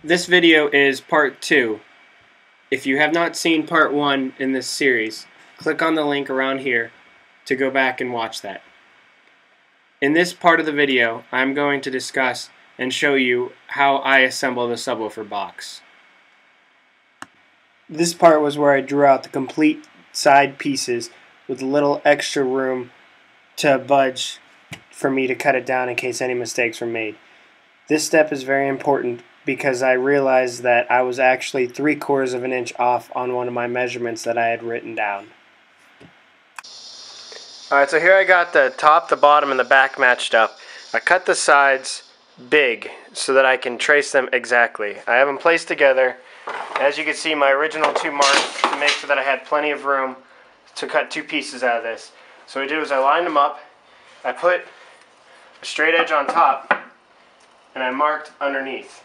This video is part 2. If you have not seen part 1 in this series, click on the link around here to go back and watch that. In this part of the video, I'm going to discuss and show you how I assemble the subwoofer box. This part was where I drew out the complete side pieces with a little extra room to budge for me to cut it down in case any mistakes were made. This step is very important because I realized that I was actually 3/4 of an inch off on one of my measurements that I had written down. Alright, so here I got the top, the bottom, and the back matched up. I cut the sides big so that I can trace them exactly. I have them placed together. As you can see, my original 2 marks to make sure that I had plenty of room to cut 2 pieces out of this. So what I did was I lined them up, I put a straight edge on top, and I marked underneath.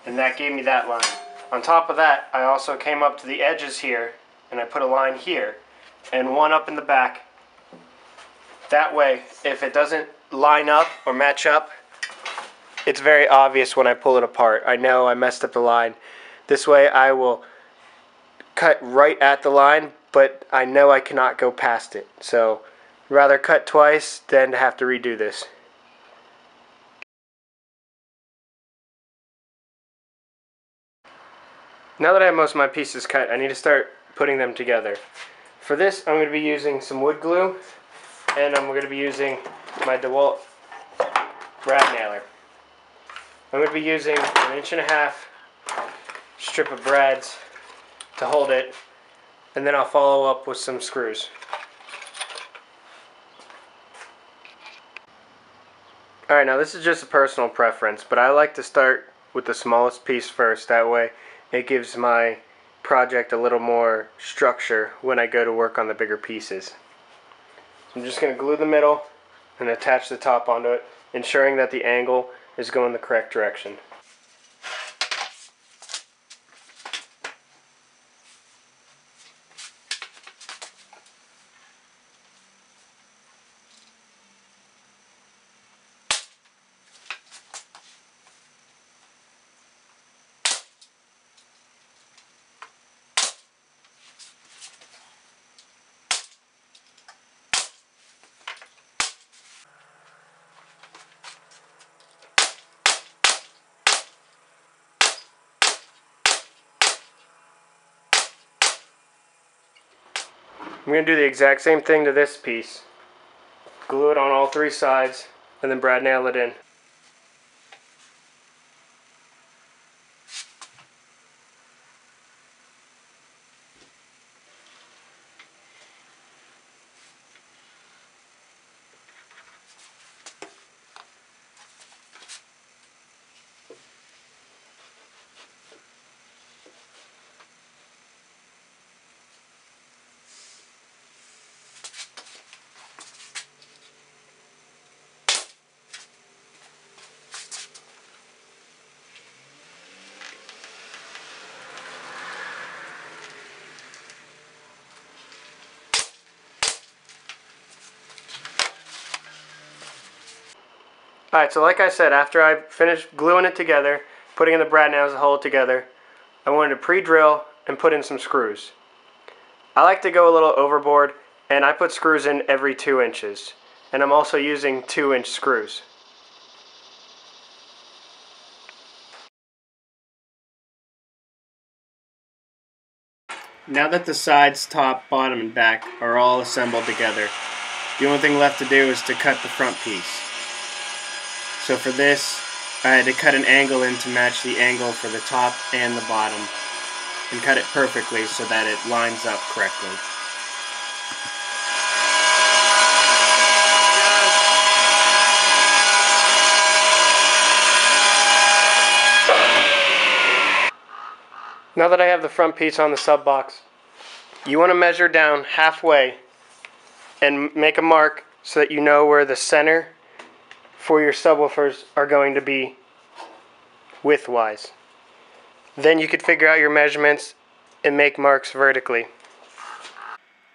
And that gave me that line. On top of that, I also came up to the edges here, and I put a line here, and one up in the back. That way, if it doesn't line up or match up, it's very obvious when I pull it apart. I know I messed up the line. This way I will cut right at the line, but I know I cannot go past it. So, rather cut twice than to have to redo this. Now that I have most of my pieces cut, I need to start putting them together. For this, I'm going to be using some wood glue, and I'm going to be using my DeWalt brad nailer. I'm going to be using an 1.5 inch strip of brads to hold it, and then I'll follow up with some screws. Alright, now this is just a personal preference, but I like to start with the smallest piece first. That way it gives my project a little more structure when I go to work on the bigger pieces. So I'm just going to glue the middle and attach the top onto it, ensuring that the angle is going the correct direction. I'm going to do the exact same thing to this piece. Glue it on all 3 sides and then brad nail it in. Alright, so like I said, after I finished gluing it together, putting in the brad nails to hold it together, I wanted to pre-drill and put in some screws. I like to go a little overboard, and I put screws in every 2 inches. And I'm also using 2-inch screws. Now that the sides, top, bottom, and back are all assembled together, the only thing left to do is to cut the front piece. So for this, I had to cut an angle in to match the angle for the top and the bottom, and cut it perfectly so that it lines up correctly. Now that I have the front piece on the sub box, you want to measure down halfway and make a mark so that you know where the center for your subwoofers are going to be width-wise. Then you could figure out your measurements and make marks vertically.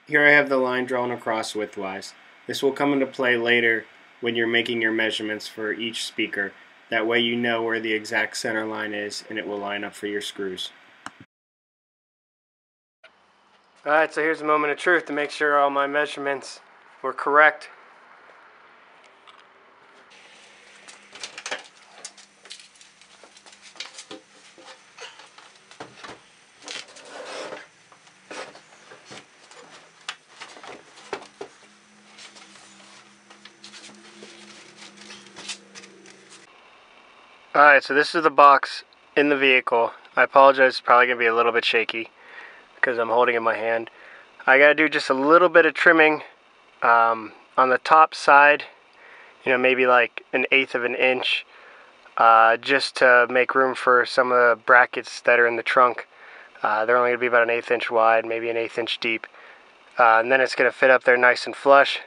Here I have the line drawn across width-wise. This will come into play later when you're making your measurements for each speaker. That way you know where the exact center line is and it will line up for your screws. Alright, so here's a moment of truth to make sure all my measurements were correct. Alright, so this is the box in the vehicle. I apologize, it's probably going to be a little bit shaky because I'm holding it in my hand. I got to do just a little bit of trimming on the top side, maybe like 1/8 of an inch, just to make room for some of the brackets that are in the trunk. They're only going to be about 1/8 inch wide, maybe 1/8 inch deep. And then it's going to fit up there nice and flush.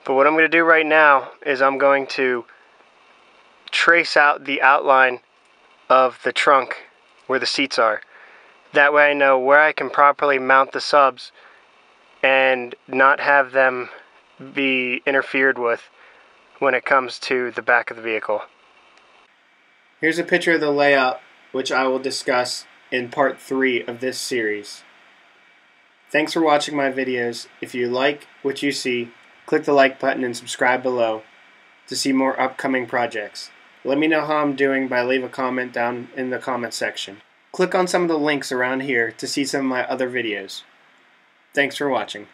But what I'm going to do right now is I'm going to trace out the outline of the trunk where the seats are. That way I know where I can properly mount the subs and not have them be interfered with when it comes to the back of the vehicle. Here's a picture of the layout, which I will discuss in part 3 of this series. Thanks for watching my videos. If you like what you see, click the like button and subscribe below to see more upcoming projects. Let me know how I'm doing by leaving a comment down in the comment section. Click on some of the links around here to see some of my other videos. Thanks for watching.